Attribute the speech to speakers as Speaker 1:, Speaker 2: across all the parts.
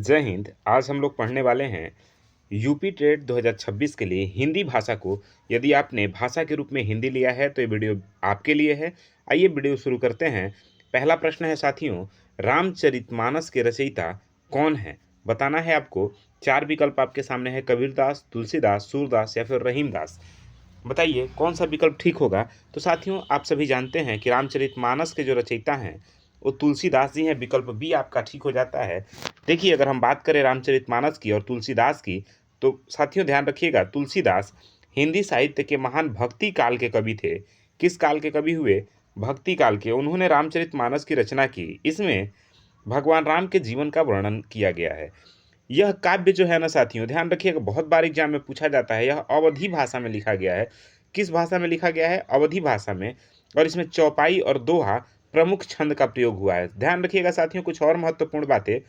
Speaker 1: जय हिंद। आज हम लोग पढ़ने वाले हैं यूपी टेट 2026 के लिए हिंदी भाषा को। यदि आपने भाषा के रूप में हिंदी लिया है तो ये वीडियो आपके लिए है। आइए वीडियो शुरू करते हैं। पहला प्रश्न है साथियों, रामचरितमानस के रचयिता कौन है? बताना है आपको। 4 विकल्प आपके सामने है, कबीरदास, तुलसीदास, सूरदास या फिर रहीमदास। बताइए कौन सा विकल्प ठीक होगा। तो साथियों, आप सभी जानते हैं कि रामचरितमानस के जो रचयिता हैं वो तुलसीदास जी हैं। विकल्प बी आपका ठीक हो जाता है। देखिए, अगर हम बात करें रामचरितमानस की और तुलसीदास की, तो साथियों ध्यान रखिएगा, तुलसीदास हिंदी साहित्य के महान भक्ति काल के कवि थे। किस काल के कवि हुए? भक्ति काल के। उन्होंने रामचरितमानस की रचना की। इसमें भगवान राम के जीवन का वर्णन किया गया है। यह काव्य जो है ना साथियों, ध्यान रखिएगा, बहुत बार एग्जाम में पूछा जाता है। यह अवधी भाषा में लिखा गया है। किस भाषा में लिखा गया है? अवधी भाषा में। और इसमें चौपाई और दोहा प्रमुख छंद का प्रयोग हुआ है। ध्यान रखिएगा साथियों, कुछ और महत्वपूर्ण बातें।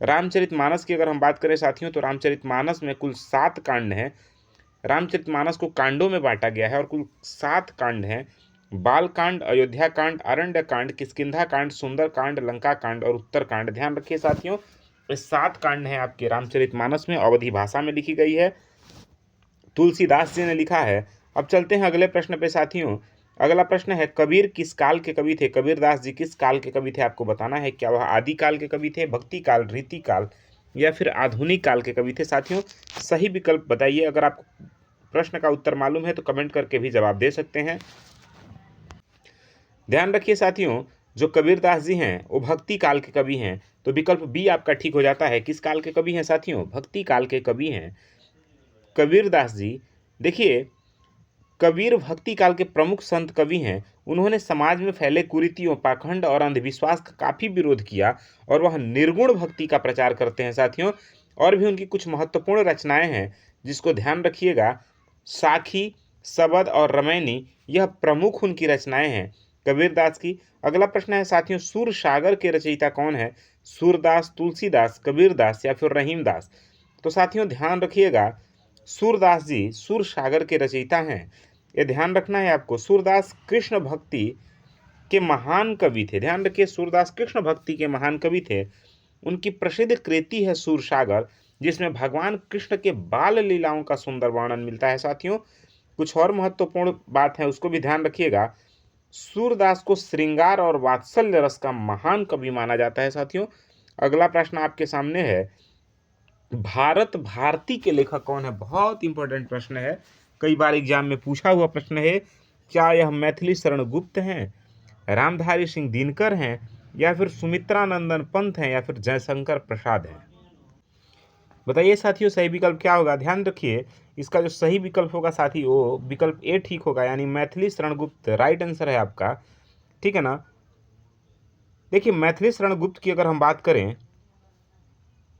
Speaker 1: रामचरितमानस की अगर हम बात करें साथियों, तो रामचरितमानस में कुल 7 कांड हैं। रामचरितमानस को कांडों में बांटा गया है और कुल 7 कांड हैं। बाल कांड, अयोध्या कांड, अरण्य कांड, किष्किंधा कांड, सुंदर कांड, लंका कांड और उत्तर कांड। ध्यान रखिए साथियों, ये 7 कांड हैं आपके रामचरितमानस में। अवधी भाषा में लिखी गई है, तुलसीदास जी ने लिखा है। अब चलते हैं अगले प्रश्न पे साथियों। अगला प्रश्न है, कबीर किस काल के कवि थे? कबीरदास जी किस काल के कवि थे? आपको बताना है। क्या वह आदि काल के कवि थे, भक्ति काल, रीति काल या फिर आधुनिक काल के कवि थे? साथियों, सही विकल्प बताइए। अगर आपको प्रश्न का उत्तर मालूम है तो कमेंट करके भी जवाब दे सकते हैं। ध्यान रखिए साथियों, जो कबीरदास जी हैं वो भक्ति काल के कवि हैं, तो विकल्प बी आपका ठीक हो जाता है। किस काल के कवि हैं साथियों? भक्ति काल के कवि हैं कबीरदास जी। देखिए, कबीर भक्ति काल के प्रमुख संत कवि हैं। उन्होंने समाज में फैले कुरीतियों, पाखंड और अंधविश्वास का काफी विरोध किया और वह निर्गुण भक्ति का प्रचार करते हैं साथियों। और भी उनकी कुछ महत्वपूर्ण रचनाएं हैं जिसको ध्यान रखिएगा। साखी, सबद और रमैनी, यह प्रमुख उनकी रचनाएं हैं कबीरदास की। अगला प्रश्न है साथियों, सूर सागर के रचयिता कौन है? सूरदास, तुलसीदास, कबीरदास या फिर रहीमदास? तो साथियों ध्यान रखिएगा, सूरदास जी सूर सागर के रचयिता हैं। ये ध्यान रखना है आपको। सूरदास कृष्ण भक्ति के महान कवि थे। ध्यान रखिए, सूरदास कृष्ण भक्ति के महान कवि थे। उनकी प्रसिद्ध कृति है सूर सागर, जिसमें भगवान कृष्ण के बाल लीलाओं का सुंदर वर्णन मिलता है साथियों। कुछ और महत्वपूर्ण बात है, उसको भी ध्यान रखिएगा। सूरदास को श्रृंगार और वात्सल्य रस का महान कवि माना जाता है साथियों। अगला प्रश्न आपके सामने है, भारत भारती के लेखक कौन है? बहुत इंपॉर्टेंट प्रश्न है, कई बार एग्जाम में पूछा हुआ प्रश्न है। क्या यह मैथिली शरण गुप्त हैं, रामधारी सिंह दिनकर हैं या फिर सुमित्रानंदन पंत हैं या फिर जयशंकर प्रसाद हैं? बताइए साथियों, सही विकल्प क्या होगा? ध्यान रखिए, इसका जो सही विकल्प होगा साथी, वो विकल्प ए ठीक होगा, यानी मैथिली शरण गुप्त राइट आंसर है आपका। ठीक है ना। देखिए, मैथिली शरण गुप्त की अगर हम बात करें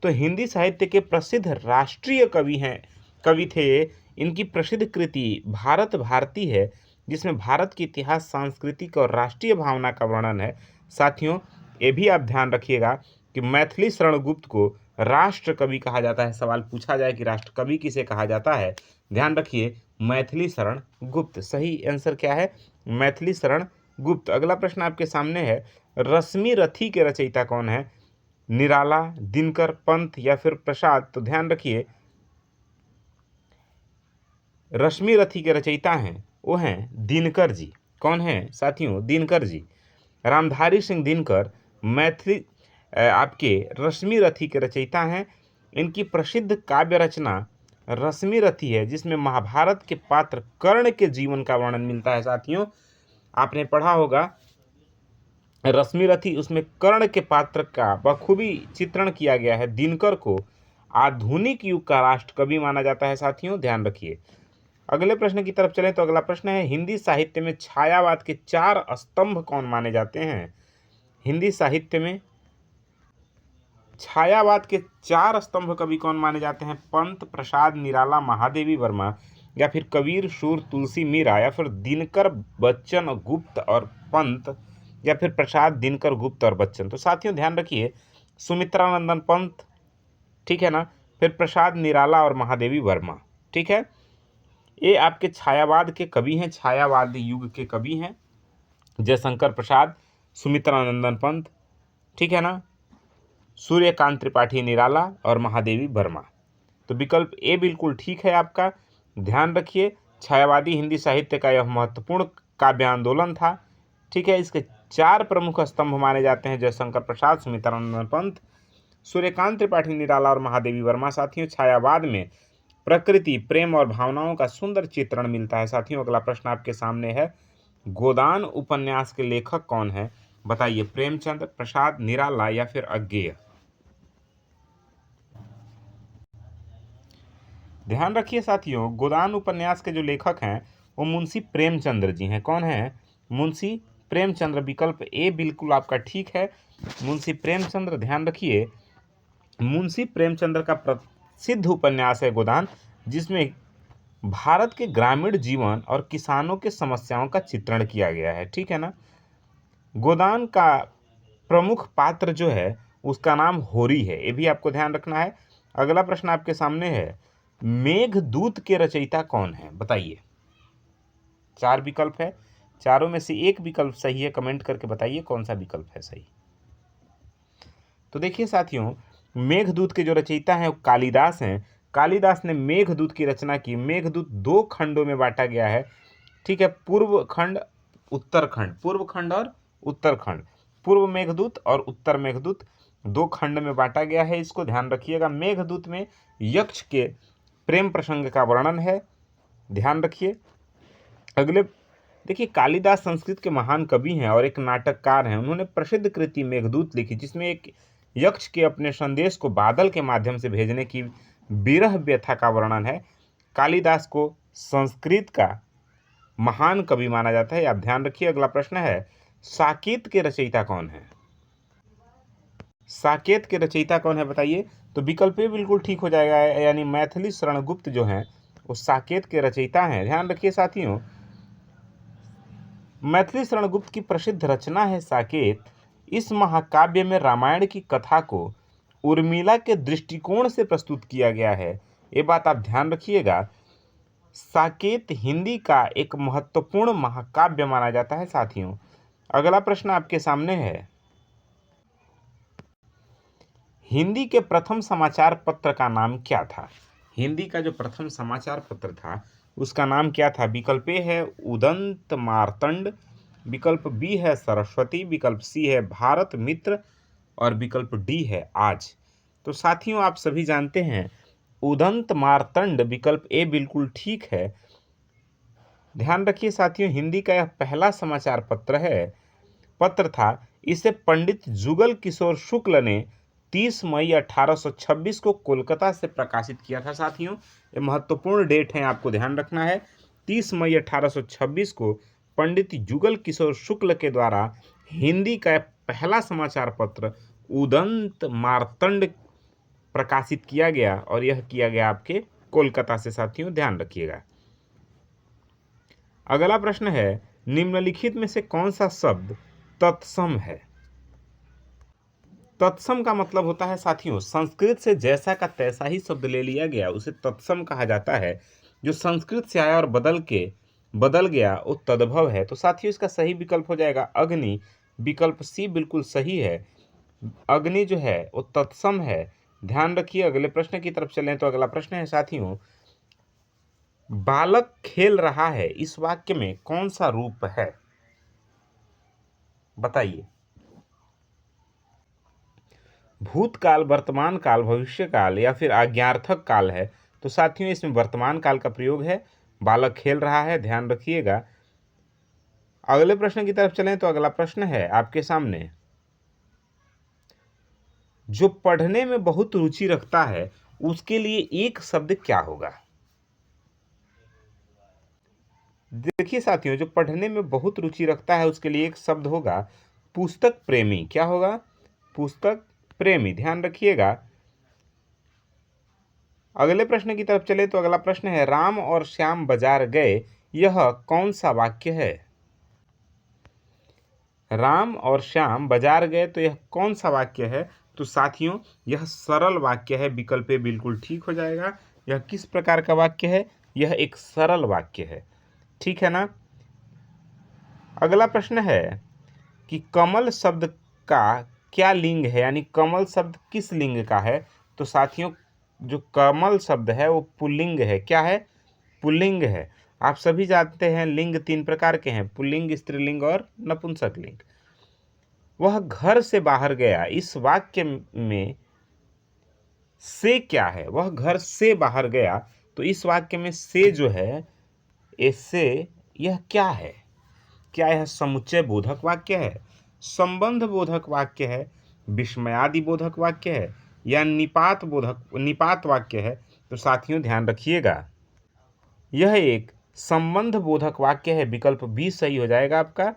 Speaker 1: तो हिंदी साहित्य के प्रसिद्ध राष्ट्रीय कवि थे ये। इनकी प्रसिद्ध कृति भारत भारती है, जिसमें भारत की इतिहास, सांस्कृतिक और राष्ट्रीय भावना का वर्णन है साथियों। ये भी आप ध्यान रखिएगा कि मैथिली शरण गुप्त को राष्ट्र कवि कहा जाता है। सवाल पूछा जाए कि राष्ट्र कवि किसे कहा जाता है, ध्यान रखिए मैथिली शरण गुप्त। सही आंसर क्या है? मैथिली शरण गुप्त। अगला प्रश्न आपके सामने है, रश्मि रथी के रचयिता कौन है? निराला, दिनकर, पंत या फिर प्रसाद? तो ध्यान रखिए, रश्मि रथी के रचयिता हैं वो हैं दिनकर जी। कौन है साथियों? दिनकर जी। रामधारी सिंह दिनकर मैथिली आपके रश्मि रथी के रचयिता हैं। इनकी प्रसिद्ध काव्य रचना रश्मि रथी है, जिसमें महाभारत के पात्र कर्ण के जीवन का वर्णन मिलता है साथियों। आपने पढ़ा होगा रश्मि रथी, उसमें कर्ण के पात्र का बखूबी चित्रण किया गया है। दिनकर को आधुनिक युग का राष्ट्र कवि माना जाता है साथियों, ध्यान रखिए। अगले प्रश्न की तरफ चलें तो अगला प्रश्न है, हिंदी साहित्य में छायावाद के 4 स्तंभ कौन माने जाते हैं? हिंदी साहित्य में छायावाद के 4 स्तंभ कवि कौन माने जाते हैं? पंत, प्रसाद, निराला, महादेवी वर्मा या फिर कबीर, सूर, तुलसी, मीरा या फिर दिनकर, बच्चन, गुप्त और पंत या फिर प्रसाद, दिनकर, गुप्त और बच्चन? तो साथियों ध्यान रखिए, सुमित्रानंदन पंत, ठीक है ना, फिर प्रसाद, निराला और महादेवी वर्मा। ठीक है, ये आपके छायावाद के कवि हैं, छायावाद युग के कवि हैं। जयशंकर प्रसाद, सुमित्रानंदन पंत, ठीक है ना, सूर्यकांत त्रिपाठी निराला और महादेवी वर्मा। तो विकल्प ए बिल्कुल ठीक है आपका। ध्यान रखिए, छायावादी हिंदी साहित्य का यह महत्वपूर्ण काव्य आंदोलन था। ठीक है, इसके 4 प्रमुख स्तंभ माने जाते हैं: जयशंकर प्रसाद, सुमित्रानंद पंत, सूर्यकांत त्रिपाठी निराला और महादेवी वर्मा। साथियों, छायावाद में प्रकृति, प्रेम और भावनाओं का सुंदर चित्रण मिलता है। साथियों, अगला प्रश्न आपके सामने है, गोदान उपन्यास के लेखक कौन है? बताइए, प्रेमचंद, प्रसाद, निराला या फिर अज्ञेय? ध्यान रखिए साथियों, गोदान उपन्यास के जो लेखक हैं वो मुंशी प्रेमचंद्र जी हैं। कौन है? मुंशी प्रेमचंद्र। विकल्प ए बिल्कुल आपका ठीक है, मुंशी प्रेमचंद्र। ध्यान रखिए, मुंशी प्रेमचंद्र का प्रसिद्ध उपन्यास है गोदान, जिसमें भारत के ग्रामीण जीवन और किसानों के समस्याओं का चित्रण किया गया है। ठीक है ना। गोदान का प्रमुख पात्र जो है उसका नाम होरी है, ये भी आपको ध्यान रखना है। अगला प्रश्न आपके सामने है, मेघदूत के रचयिता कौन है? बताइए। 4 विकल्प है, चारों में से एक विकल्प सही है। कमेंट करके बताइए कौन सा विकल्प है सही। तो देखिए साथियों, मेघदूत के जो रचयिता हैं वो कालिदास हैं। कालिदास ने मेघदूत की रचना की। मेघदूत 2 खंडों में बांटा गया है। ठीक है, पूर्व खंड, उत्तरखंड, पूर्व खंड और उत्तरखंड। पूर्व मेघदूत और उत्तर मेघदूत 2 खंड में बांटा गया है, इसको ध्यान रखिएगा। मेघदूत में यक्ष के प्रेम प्रसंग का वर्णन है, ध्यान रखिए। अगले देखिए, कालिदास संस्कृत के महान कवि हैं और एक नाटककार हैं। उन्होंने प्रसिद्ध कृति मेघदूत लिखी, जिसमें एक यक्ष के अपने संदेश को बादल के माध्यम से भेजने की विरह व्यथा का वर्णन है। कालिदास को संस्कृत का महान कवि माना जाता है, आप ध्यान रखिए। अगला प्रश्न है, साकेत के रचयिता कौन है? साकेत के रचयिता कौन है बताइए। तो विकल्प ए बिल्कुल ठीक हो जाएगा, यानी मैथिली शरण गुप्त जो हैं वो साकेत के रचयिता हैं। ध्यान रखिए साथियों, मैथिली शरण गुप्त की प्रसिद्ध रचना है साकेत। इस महाकाव्य में रामायण की कथा को उर्मिला के दृष्टिकोण से प्रस्तुत किया गया है, ये बात आप ध्यान रखिएगा। साकेत हिंदी का एक महत्वपूर्ण महाकाव्य माना जाता है साथियों। अगला प्रश्न आपके सामने है, हिंदी के प्रथम समाचार पत्र का नाम क्या था? हिंदी का जो प्रथम समाचार पत्र था उसका नाम क्या था? विकल्प ए है उदंत मार्तंड, विकल्प बी है सरस्वती, विकल्प सी है भारत मित्र और विकल्प डी है आज। तो साथियों, आप सभी जानते हैं उदंत मार्तंड, विकल्प ए बिल्कुल ठीक है। ध्यान रखिए साथियों, हिंदी का यह पहला समाचार पत्र था। इसे पंडित जुगल किशोर शुक्ल ने 30 मई 1826 को कोलकाता से प्रकाशित किया था। साथियों, ये महत्वपूर्ण डेट है, आपको ध्यान रखना है। 30 मई 1826 को पंडित जुगल किशोर शुक्ल के द्वारा हिंदी का पहला समाचार पत्र उदंत मार्तंड प्रकाशित किया गया, और यह किया गया आपके कोलकाता से। साथियों, ध्यान रखिएगा। अगला प्रश्न है, निम्नलिखित में से कौन सा शब्द तत्सम है? तत्सम का मतलब होता है साथियों, संस्कृत से जैसा का तैसा ही शब्द ले लिया गया उसे तत्सम कहा जाता है। जो संस्कृत से आया और बदल गया वो तद्भव है। तो साथियों, इसका सही विकल्प हो जाएगा अग्नि, विकल्प सी बिल्कुल सही है। अग्नि जो है वो तत्सम है। ध्यान रखिए। अगले प्रश्न की तरफ चलें तो अगला प्रश्न है साथियों, बालक खेल रहा है, इस वाक्य में कौन सा रूप है? बताइए। भूतकाल, वर्तमान काल, भविष्य काल या फिर आज्ञार्थक काल है? तो साथियों, इसमें वर्तमान काल का प्रयोग है। बालक खेल रहा है, ध्यान रखिएगा। अगले प्रश्न की तरफ चलें तो अगला प्रश्न है आपके सामने, जो पढ़ने में बहुत रुचि रखता है उसके लिए एक शब्द क्या होगा? देखिए साथियों, जो पढ़ने में बहुत रुचि रखता है उसके लिए एक शब्द होगा पुस्तक प्रेमी। क्या होगा? पुस्तक प्रेमी। ध्यान रखिएगा। अगले प्रश्न की तरफ चले तो अगला प्रश्न है, राम और श्याम बाजार गए, यह कौन सा वाक्य है? राम और श्याम बाजार गए, तो यह कौन सा वाक्य है? तो साथियों, यह सरल वाक्य है, विकल्प ए बिल्कुल ठीक हो जाएगा। यह किस प्रकार का वाक्य है? यह एक सरल वाक्य है, ठीक है ना। अगला प्रश्न है कि कमल शब्द का क्या लिंग है, यानी कमल शब्द किस लिंग का है? तो साथियों जो कमल शब्द है वो पुल्लिंग है। क्या है? पुल्लिंग है। आप सभी जानते हैं लिंग 3 प्रकार के हैं, पुल्लिंग, स्त्रीलिंग और नपुंसक लिंग। वह घर से बाहर गया, इस वाक्य में से क्या है? वह घर से बाहर गया, तो इस वाक्य में से जो है, इससे यह क्या है? क्या यह समुच्चय बोधक वाक्य है, संबंध बोधक वाक्य है, विस्मयादि बोधक वाक्य है, या निपात वाक्य है? तो साथियों ध्यान रखिएगा, यह एक संबंध बोधक वाक्य है। विकल्प बी सही हो जाएगा आपका।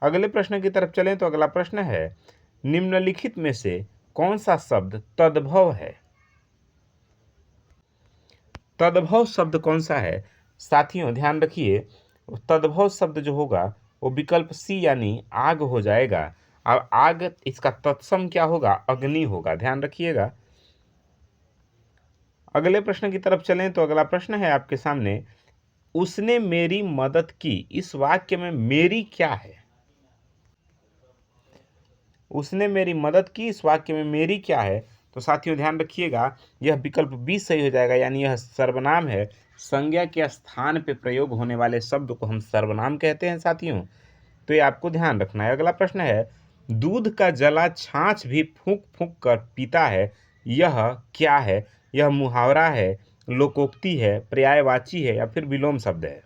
Speaker 1: अगले प्रश्न की तरफ चलें तो अगला प्रश्न है, निम्नलिखित में से कौन सा शब्द तद्भव है? तद्भव शब्द कौन सा है? साथियों ध्यान रखिए, तद्भव शब्द जो होगा वो विकल्प सी यानी आग हो जाएगा। अब आग, इसका तत्सम क्या होगा? अग्नि होगा। ध्यान रखिएगा। अगले प्रश्न की तरफ चलें तो अगला प्रश्न है आपके सामने, उसने मेरी मदद की, इस वाक्य में मेरी क्या है? उसने मेरी मदद की, इस वाक्य में मेरी क्या है? तो साथियों ध्यान रखिएगा, यह विकल्प बी सही हो जाएगा, यानी यह सर्वनाम है। संज्ञा के स्थान पे प्रयोग होने वाले शब्द को हम सर्वनाम कहते हैं साथियों, तो ये आपको ध्यान रखना है। अगला प्रश्न है, दूध का जला छाछ भी फूंक फूंक कर पीता है, यह क्या है? यह मुहावरा है, लोकोक्ति है, पर्यायवाची है, या फिर विलोम शब्द है?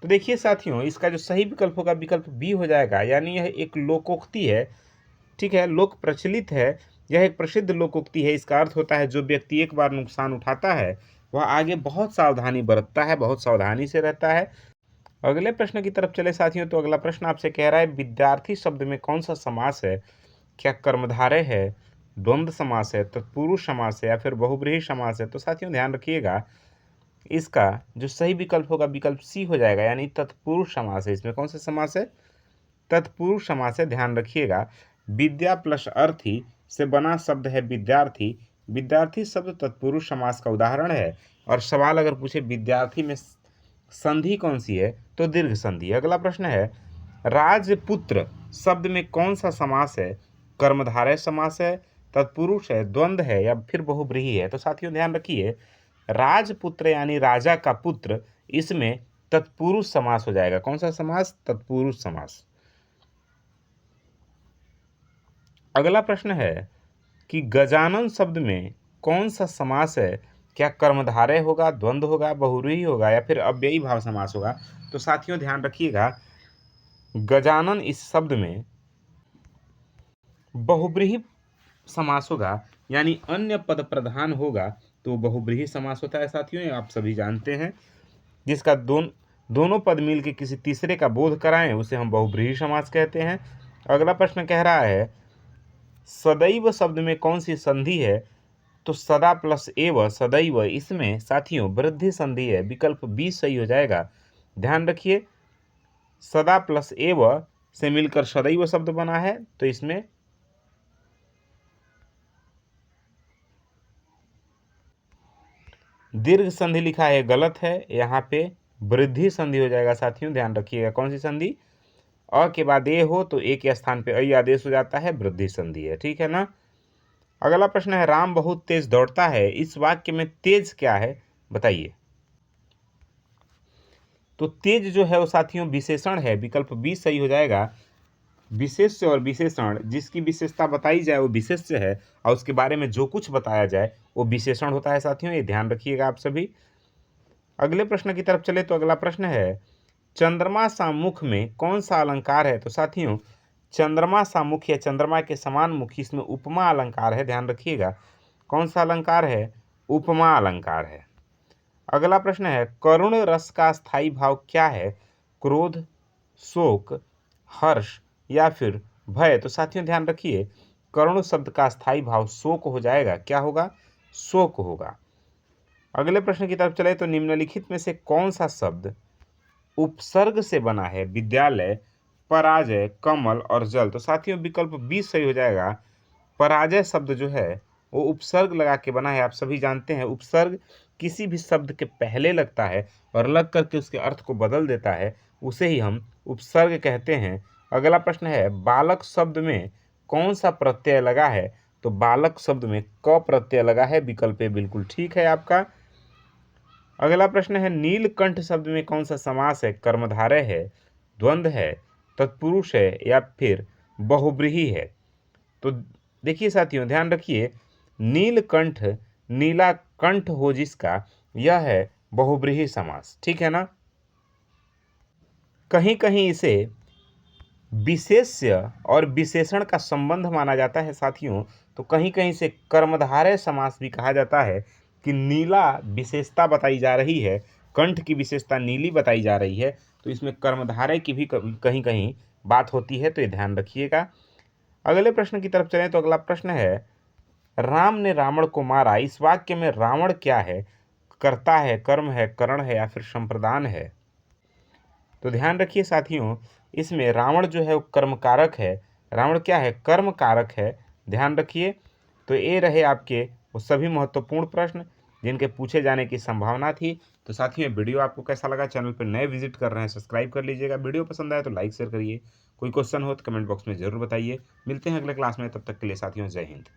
Speaker 1: तो देखिए साथियों, इसका जो सही विकल्प होगा विकल्प बी हो जाएगा, यानी यह एक लोकोक्ति है। ठीक है, लोक प्रचलित है, यह एक प्रसिद्ध लोकोक्ति है। इसका अर्थ होता है जो व्यक्ति एक बार नुकसान उठाता है वह आगे बहुत सावधानी बरतता है, बहुत सावधानी से रहता है। अगले प्रश्न की तरफ चले साथियों, तो अगला प्रश्न आपसे कह रहा है, विद्यार्थी शब्द में कौन सा समास है? क्या कर्मधारय है, द्वंद्व समास है, तत्पुरुष समास है, या फिर बहुब्रीहि समास है? तो साथियों ध्यान रखिएगा, इसका जो सही विकल्प होगा विकल्प सी हो जाएगा, यानी तत्पुरुष समास है। इसमें कौन सा समास है? तत्पुरुष समास है। ध्यान रखिएगा, विद्या प्लस अर्थी से बना शब्द है विद्यार्थी। विद्यार्थी शब्द तत्पुरुष समास का उदाहरण है। और सवाल अगर पूछे विद्यार्थी में संधि कौन सी है, तो दीर्घ संधि। अगला प्रश्न है, राजपुत्र शब्द में कौन सा समास है? कर्मधारय समास है, तत्पुरुष है, द्वंद्व है, या फिर बहुब्रीहि है? तो साथियों ध्यान रखिए, राजपुत्र यानी राजा का पुत्र, इसमें तत्पुरुष समास हो जाएगा। कौन सा समास? तत्पुरुष समास। अगला प्रश्न है कि गजानन शब्द में कौन सा समास है? क्या कर्मधारय होगा, द्वंद्व होगा, बहुव्रीहि होगा, या फिर अव्ययी भाव समास होगा? तो साथियों ध्यान रखिएगा, गजानन इस शब्द में बहुव्रीहि समास होगा, यानी अन्य पद प्रधान होगा तो बहुव्रीहि समास होता है साथियों, ये आप सभी जानते हैं। जिसका दोनों पद मिल के किसी तीसरे का बोध कराएं उसे हम बहुव्रीहि समास कहते हैं। अगला प्रश्न कह रहा है, सदैव शब्द में कौन सी संधि है? तो सदा प्लस एव, सदैव, इसमें साथियों वृद्धि संधि है। विकल्प बी सही हो जाएगा। ध्यान रखिए, सदा प्लस एव से मिलकर सदैव शब्द बना है, तो इसमें दीर्घ संधि लिखा है, गलत है। यहाँ पे वृद्धि संधि हो जाएगा साथियों, ध्यान रखिएगा। कौन सी संधि? अ के बाद ए हो तो ए के स्थान पे ऐ आदेश हो जाता है, वृद्धि संधि है। ठीक है ना। अगला प्रश्न है, राम बहुत तेज दौड़ता है, इस वाक्य में तेज क्या है? बताइए। तो तेज जो है वो साथियों विशेषण है। विकल्प बी सही हो जाएगा। विशेष्य और विशेषण, जिसकी विशेषता बताई जाए वो विशेष्य है, और उसके बारे में जो कुछ बताया जाए वो विशेषण होता है साथियों, ये ध्यान रखिएगा आप सभी। अगले प्रश्न की तरफ चले तो अगला प्रश्न है, चंद्रमा सामुख में कौन सा अलंकार है? तो साथियों चंद्रमा सामुख या चंद्रमा के समान मुखी, इसमें उपमा अलंकार है। ध्यान रखिएगा, कौन सा अलंकार है? उपमा अलंकार है। अगला प्रश्न है, करुण रस का स्थायी भाव क्या है? क्रोध, शोक, हर्ष, या फिर भय? तो साथियों ध्यान रखिए, करुण शब्द का स्थायी भाव शोक हो जाएगा। क्या होगा? शोक होगा। अगले प्रश्न की तरफ चले तो निम्नलिखित में से कौन सा शब्द उपसर्ग से बना है? विद्यालय, पराजय, कमल और जल? तो साथियों विकल्प बी सही हो जाएगा। पराजय शब्द जो है वो उपसर्ग लगा के बना है। आप सभी जानते हैं उपसर्ग किसी भी शब्द के पहले लगता है और लग करके उसके अर्थ को बदल देता है, उसे ही हम उपसर्ग कहते हैं। अगला प्रश्न है बालक शब्द में कौन सा प्रत्यय लगा है? तो बालक शब्द में क प्रत्यय लगा है, विकल्प ए बिल्कुल ठीक है आपका। अगला प्रश्न है नीलकंठ शब्द में कौन सा समास है? कर्मधारय है, द्वंद्व है, तत्पुरुष है या फिर बहुब्रीहि है? तो देखिए साथियों, ध्यान रखिए, नीलकंठ, नीला कंठ हो जिसका, यह है बहुब्रीहि समास, ठीक है ना। कहीं कहीं इसे विशेष्य और विशेषण का संबंध माना जाता है साथियों। तो कहीं कहीं से कर्मधारय समास भी कहा जाता है कि नीला विशेषता बताई जा रही है, कंठ की विशेषता नीली बताई जा रही है, तो इसमें कर्मधारय की भी कहीं कहीं बात होती है, तो ये ध्यान रखिएगा। अगले प्रश्न की तरफ चलें तो अगला प्रश्न है राम ने रावण को मारा, इस वाक्य में रावण क्या है? कर्ता है, कर्म है, करण है या फिर संप्रदान है? तो ध्यान रखिए साथियों, इसमें रावण जो है वो कर्म कारक है, रावण क्या है? कर्म कारक है, ध्यान रखिए। तो ये रहे आपके वो सभी महत्वपूर्ण प्रश्न जिनके पूछे जाने की संभावना थी। तो साथियों, वीडियो आपको कैसा लगा? चैनल पर नए विजिट कर रहे हैं, सब्सक्राइब कर लीजिएगा। वीडियो पसंद आए तो लाइक शेयर करिए। कोई क्वेश्चन हो तो कमेंट बॉक्स में जरूर बताइए। मिलते हैं अगले क्लास में, तब तक के लिए साथियों जय हिंद।